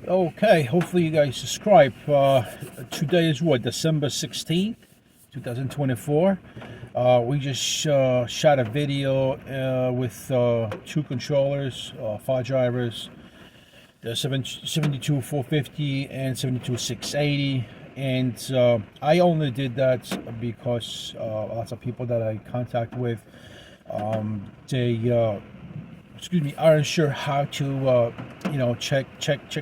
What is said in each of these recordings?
Okay, hopefully you guys subscribe. Today is what, December 16th, 2024. We just shot a video with two controllers, file drivers, the 72 450 and 72 680. And I only did that because lots of people that I contact with, they aren't sure how to check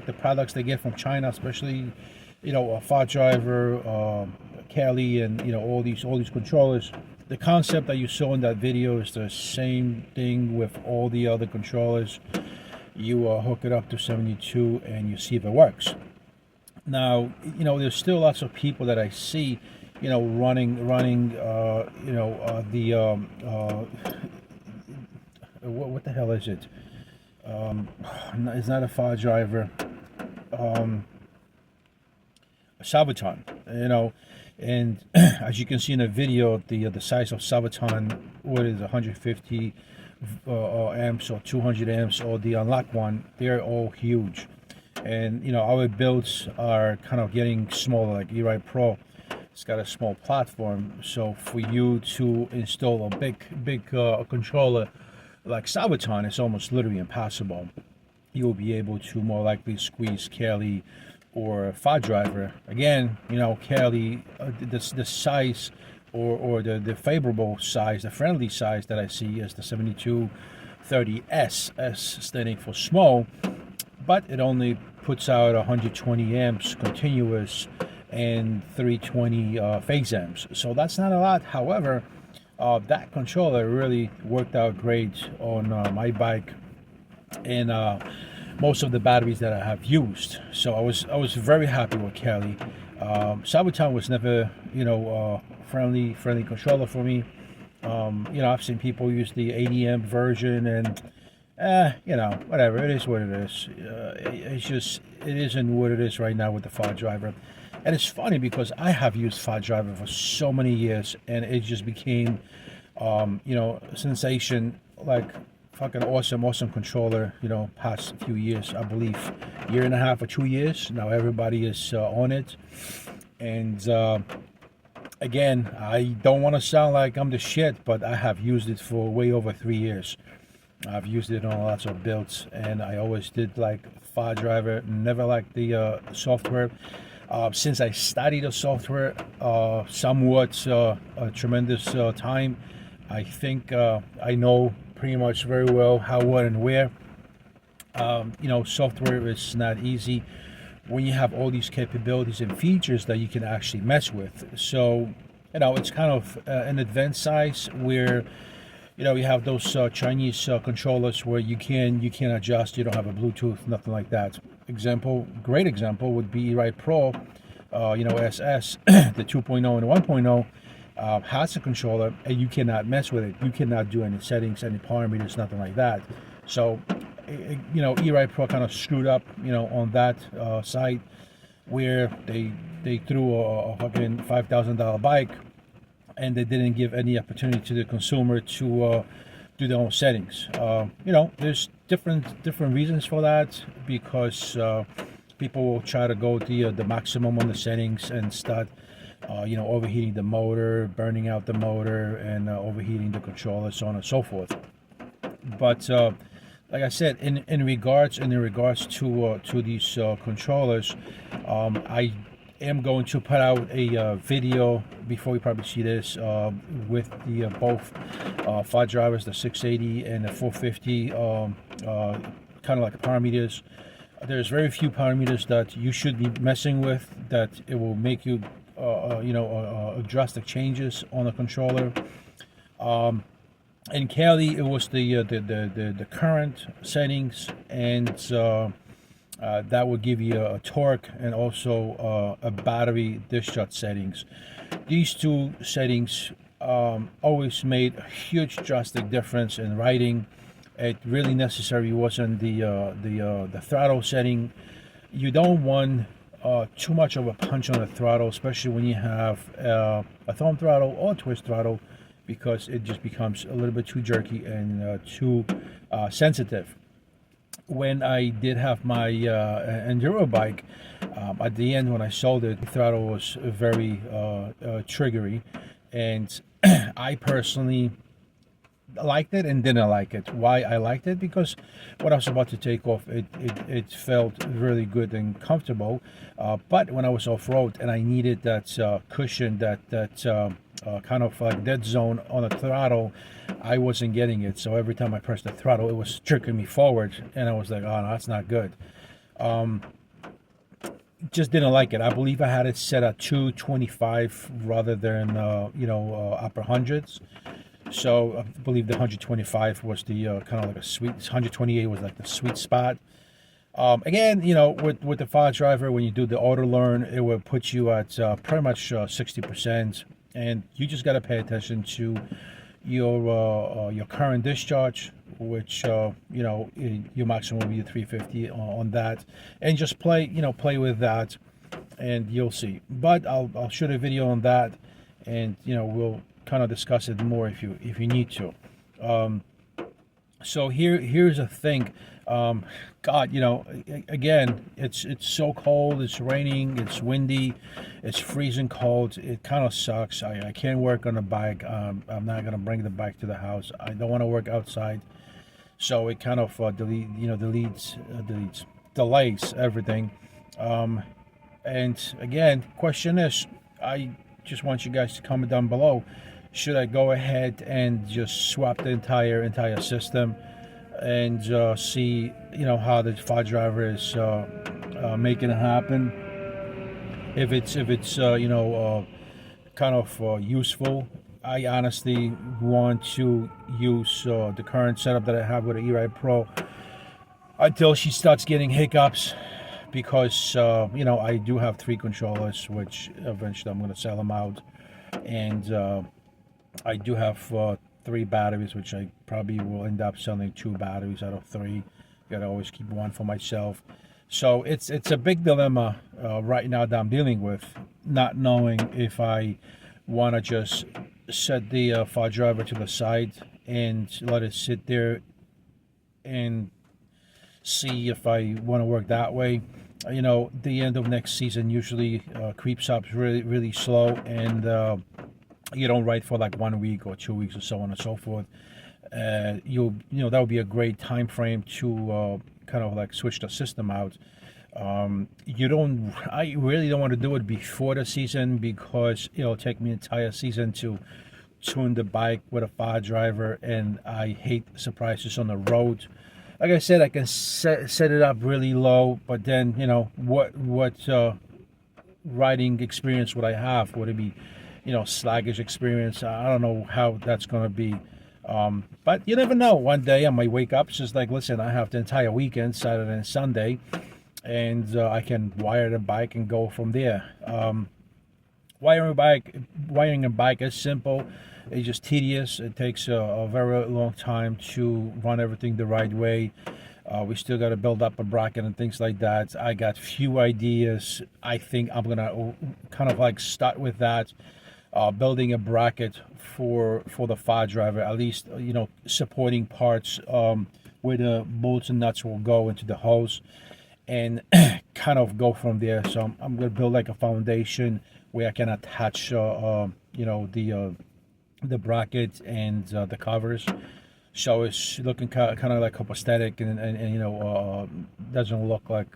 the products they get from China, especially a file driver, Kali, and all these controllers. The concept that you saw in that video is the same thing with all the other controllers. You hook it up to 72 and you see if it works. Now, there's still lots of people that I see, running what the hell is it? It's not a file driver. A Sabaton, and as you can see in the video, the size of Sabaton, what is 150 amps or 200 amps, or the unlocked one, they're all huge. And our builds are kind of getting smaller, like E-Ride Pro. It's got a small platform, so for you to install a big controller like Sabaton, it's almost literally impossible. You'll be able to more likely squeeze Kali or file driver. Again, Kali, the size or the favorable size, the friendly size that I see is the 7230S, S standing for small, but it only puts out 120 amps continuous and 320 phase amps. So that's not a lot. However, that controller really worked out great on my bike and most of the batteries that I have used. So I was very happy with Kali. Sabaton was never friendly controller for me. I've seen people use the 80 amp version, and whatever, it is what it is. It isn't what it is right now with the file driver. And it's funny because I have used file driver for so many years, and it just became a sensation, like fucking awesome controller, past few years, I believe, year and a half or 2 years. Now everybody is on it. And again, I don't want to sound like I'm the shit, but I have used it for way over 3 years. I've used it on lots of builds, and I always did like file driver, never liked the software. Since I studied the software somewhat a tremendous time, I think I know pretty much very well how, what, and where. Software is not easy when you have all these capabilities and features that you can actually mess with. So, it's kind of an advanced size where you have those Chinese controllers where you can adjust. You don't have a Bluetooth, nothing like that. Great example would be E-Ride Pro, SS, the 2.0 and 1.0 has a controller, and you cannot mess with it. You cannot do any settings, any parameters, nothing like that. So, E-Ride Pro kind of screwed up, on that side, where they threw a fucking $5,000 bike, and they didn't give any opportunity to the consumer to do their own settings. There's different reasons for that, because people will try to go the maximum on the settings and start overheating the motor, burning out the motor, and overheating the controller, so on and so forth. But like I said, in regards to these controllers, I am going to put out a video before you probably see this with the both file drivers, the 680 and the 450, kind of like parameters. There's very few parameters that you should be messing with, that it will make you drastic changes on a controller. In Kali, it was the current settings, and that will give you a torque and also a battery discharge settings. These two settings always made a huge drastic difference in riding. It really necessary wasn't the throttle setting. You don't want too much of a punch on the throttle, especially when you have a thumb throttle or twist throttle, because it just becomes a little bit too jerky and too sensitive. when I did have my enduro bike, at the end when I sold it, the throttle was very triggery, and I personally liked it and didn't like it. Why I liked it? Because when I was about to take off, it felt really good and comfortable. But when I was off road and I needed that cushion, that kind of like dead zone on the throttle, I wasn't getting it. So every time I pressed the throttle, it was jerking me forward, and I was like, oh no, that's not good. Just didn't like it. I believe I had it set at 225 rather than upper hundreds. So I believe the 125 was the kind of like a sweet. 128 was like the sweet spot. Again, with the file driver, when you do the auto learn, it will put you at pretty much 60%, and you just got to pay attention to your current discharge, which your maximum will be 350 on that, and just play with that, and you'll see. But I'll shoot a video on that, and we'll kind of discuss it more if you need to. So here's a thing. God, again, it's so cold, it's raining, it's windy, it's freezing cold. It kind of sucks. I can't work on the bike. I'm not gonna bring the bike to the house. I don't want to work outside, so it kind of delays everything. And again, question is, I just want you guys to comment down below. Should I go ahead and just swap the entire system and see how the file driver is making it happen? If it's kind of useful. I honestly want to use the current setup that I have with the E-Ride Pro until she starts getting hiccups, because I do have 3 controllers, which eventually I'm going to sell them out, and I do have 3 batteries, which I probably will end up selling 2 batteries out of 3. Gotta always keep one for myself. So it's a big dilemma right now that I'm dealing with, not knowing if I want to just set the file driver to the side and let it sit there and see if I want to work that way. The end of next season usually creeps up really slow, and you don't ride for like 1 week or 2 weeks or so on and so forth. That would be a great time frame to kind of like switch the system out. I really don't want to do it before the season, because it'll take me an entire season to tune the bike with a file driver, and I hate surprises on the road. Like I said, I can set it up really low, but then what riding experience would I have? Would it be sluggish experience? I don't know how that's going to be. But you never know. One day I might wake up, it's just like, listen, I have the entire weekend, Saturday and Sunday, and I can wire the bike and go from there. Wiring a bike is simple. It's just tedious. It takes a very long time to run everything the right way. We still got to build up a bracket and things like that. I got few ideas. I think I'm gonna kind of like start with that. Building a bracket for the file driver, at least supporting parts where the bolts and nuts will go into the hose, and kind of go from there. So I'm gonna build like a foundation where I can attach the bracket and the covers, so it's looking kind of like copacetic, and doesn't look like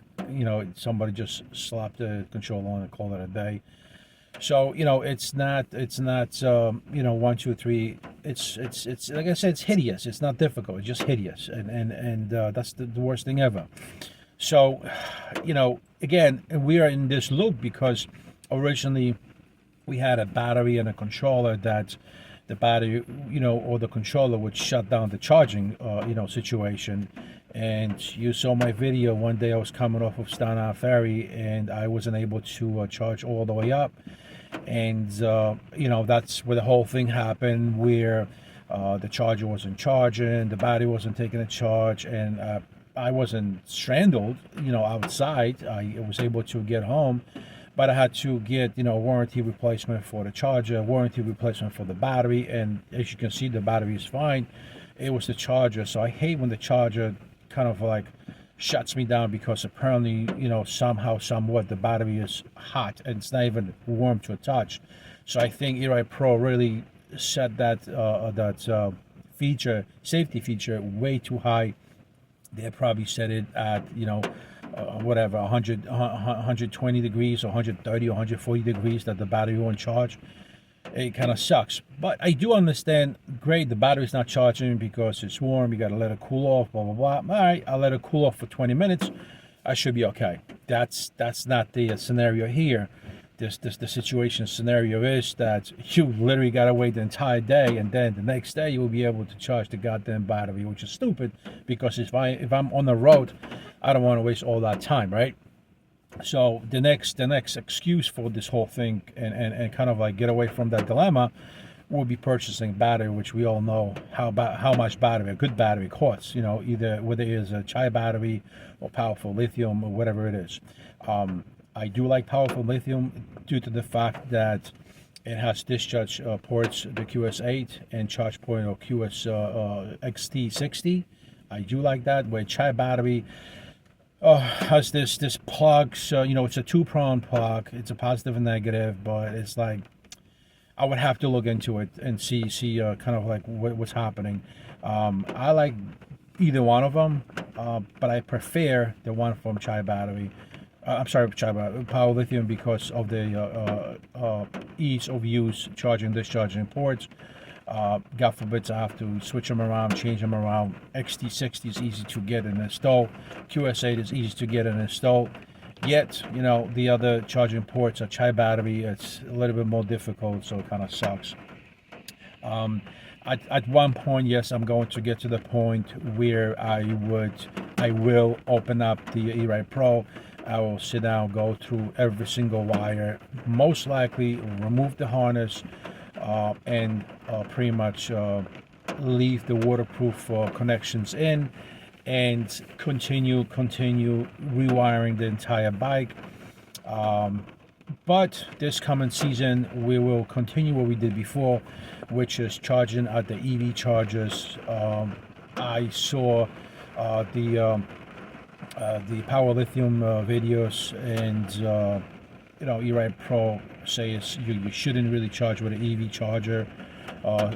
somebody just slapped the controller on and called it a day. So it's not 1, 2, 3. It's like I said, it's hideous. It's not difficult. It's just hideous, and that's the worst thing ever. So again, we are in this loop because originally we had a battery and a controller that the battery or the controller would shut down the charging situation. And you saw my video one day. I was coming off of Staten Ferry, and I wasn't able to charge all the way up, and that's where the whole thing happened, where the charger wasn't charging, the battery wasn't taking a charge, and I wasn't stranded outside. I was able to get home, but I had to get warranty replacement for the charger, warranty replacement for the battery, and as you can see, the battery is fine. It was the charger. So I hate when the charger kind of like shuts me down because apparently, somehow, somewhat, the battery is hot and it's not even warm to a touch. So I think E-Ride Pro really set that safety feature way too high. They probably set it at, whatever, 120 degrees or 130 or 140 degrees that the battery won't charge. It kind of sucks. But I do understand, great, the battery's not charging because it's warm, you got to let it cool off, blah, blah, blah. All right, I'll let it cool off for 20 minutes. I should be okay. That's not the scenario here. The situation scenario is that you literally got to wait the entire day, and then the next day you'll be able to charge the goddamn battery, which is stupid because if I'm on the road, I don't want to waste all that time, right? So the next excuse for this whole thing and kind of like get away from that dilemma will be purchasing battery, which we all know how much battery a good battery costs. Either whether it is a Qi battery or powerful lithium or whatever it is. I do like powerful lithium due to the fact that it has discharge ports, the QS8, and charge point or QS XT60. I do like that. Where Qi battery has this plug, so it's a two-prong plug. It's a positive and negative, but it's like I would have to look into it and see kind of like what's happening. I like either one of them, but I prefer the one from Qi battery. I'm sorry, Qi battery, power lithium, because of the ease of use, charging, discharging ports. God forbid I have to switch them around, change them around. XT60 is easy to get and install. QS8 is easy to get and install. Yet, the other charging ports are Qi battery. It's a little bit more difficult, so it kind of sucks. At one point, yes, I'm going to get to the point where I will open up the E-Ride Pro. I will sit down, go through every single wire, most likely remove the harness, and pretty much leave the waterproof connections in, and continue rewiring the entire bike. But this coming season, we will continue what we did before, which is charging at the EV chargers. I saw the power lithium videos, and E-Ride Pro says you shouldn't really charge with an EV charger.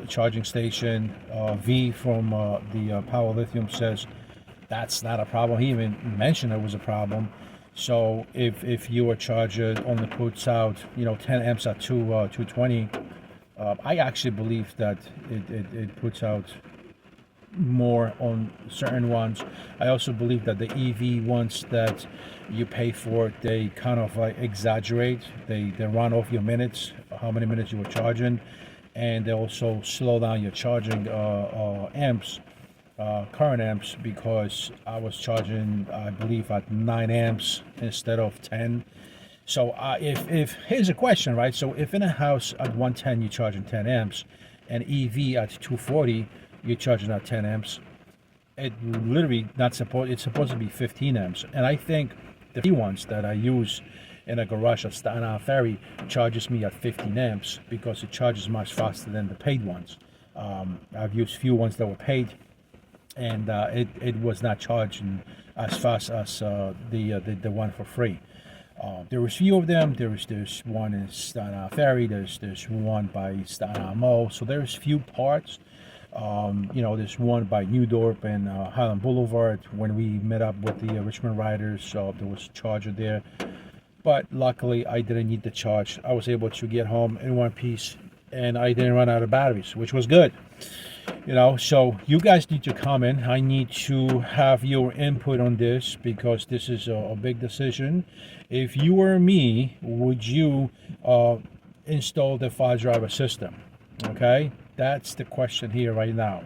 Charging station V from the power lithium says that's not a problem. He even mentioned it was a problem. So if your charger only puts out 10 amps at 220, I actually believe that it puts out more on certain ones. I also believe that the EV ones that you pay for, they kind of like exaggerate. They run off your minutes, how many minutes you were charging, and they also slow down your charging amps, current amps, because I was charging, I believe, at 9 amps instead of 10. So if here's a question, right? So if in a house at 110 you're charging 10 amps, and EV at 240 you're charging at 10 amps, it's supposed to be 15 amps. And I think the free ones that I use in a garage at Staten Island Ferry charges me at 15 amps because it charges much faster than the paid ones. I've used few ones that were paid, and it was not charging as fast as the one for free. There was few of them. There's one in Staten Island Ferry. There's one by Staten Island Mall. So there's few parts. There's one by New Dorp and Highland Boulevard. When we met up with the Richmond Riders, so there was a charger there. But luckily, I didn't need the charge. I was able to get home in one piece, and I didn't run out of batteries, which was good. So you guys need to comment. I need to have your input on this because this is a big decision. If you were me, would you install the 5-driver system? Okay, that's the question here right now.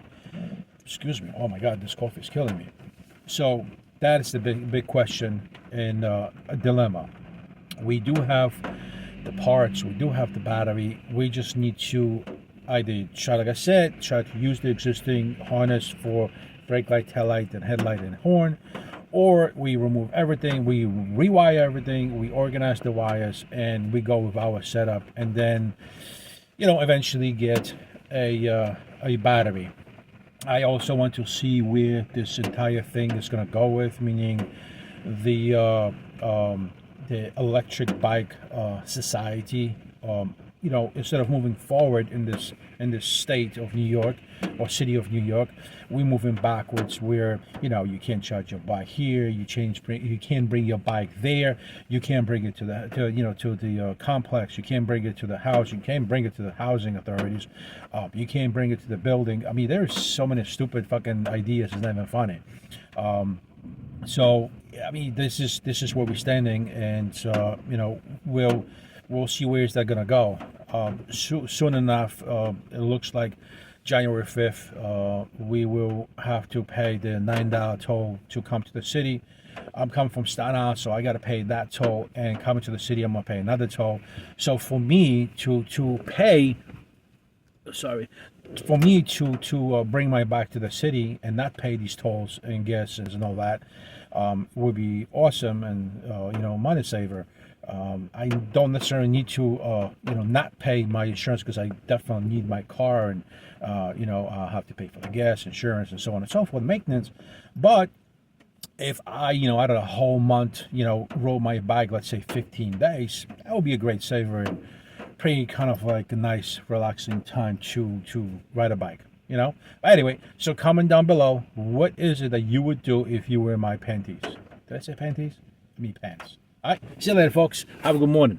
Excuse me. Oh my God, this coffee is killing me. So that is the big question and a dilemma. We do have the parts, we do have the battery. We just need to either try, like I said, try to use the existing harness for brake light, tail light, and headlight and horn, or we remove everything, we rewire everything, we organize the wires, and we go with our setup, and then eventually get a battery. I also want to see where this entire thing is going to go with, meaning the the electric bike society. Instead of moving forward in this state of New York or city of New York, we're moving backwards. Where you can't charge your bike here, you can't bring your bike there, you can't bring it to the complex, you can't bring it to the house, you can't bring it to the housing authorities, you can't bring it to the building. I mean, there's so many stupid fucking ideas. It's not even funny. So I mean, this is where we're standing, and we'll see where is that gonna go. Soon enough, it looks like January 5th, we will have to pay the $9 toll to come to the city. I'm coming from Staten Island, so I got to pay that toll, and coming to the city, I'm gonna pay another toll. So for me to pay, for me to bring my bike to the city and not pay these tolls and gas and all that, would be awesome, and money saver. I don't necessarily need to not pay my insurance, because I definitely need my car, and I'll have to pay for the gas, insurance, and so on and so forth, maintenance. But if I out of the whole month rode my bike, let's say 15 days, that would be a great saver, and pretty kind of like a nice relaxing time to ride a bike. But anyway, so comment down below, what is it that you would do if you were in my panties? Did I say panties? I mean pants. All right, see you later, folks. Have a good morning.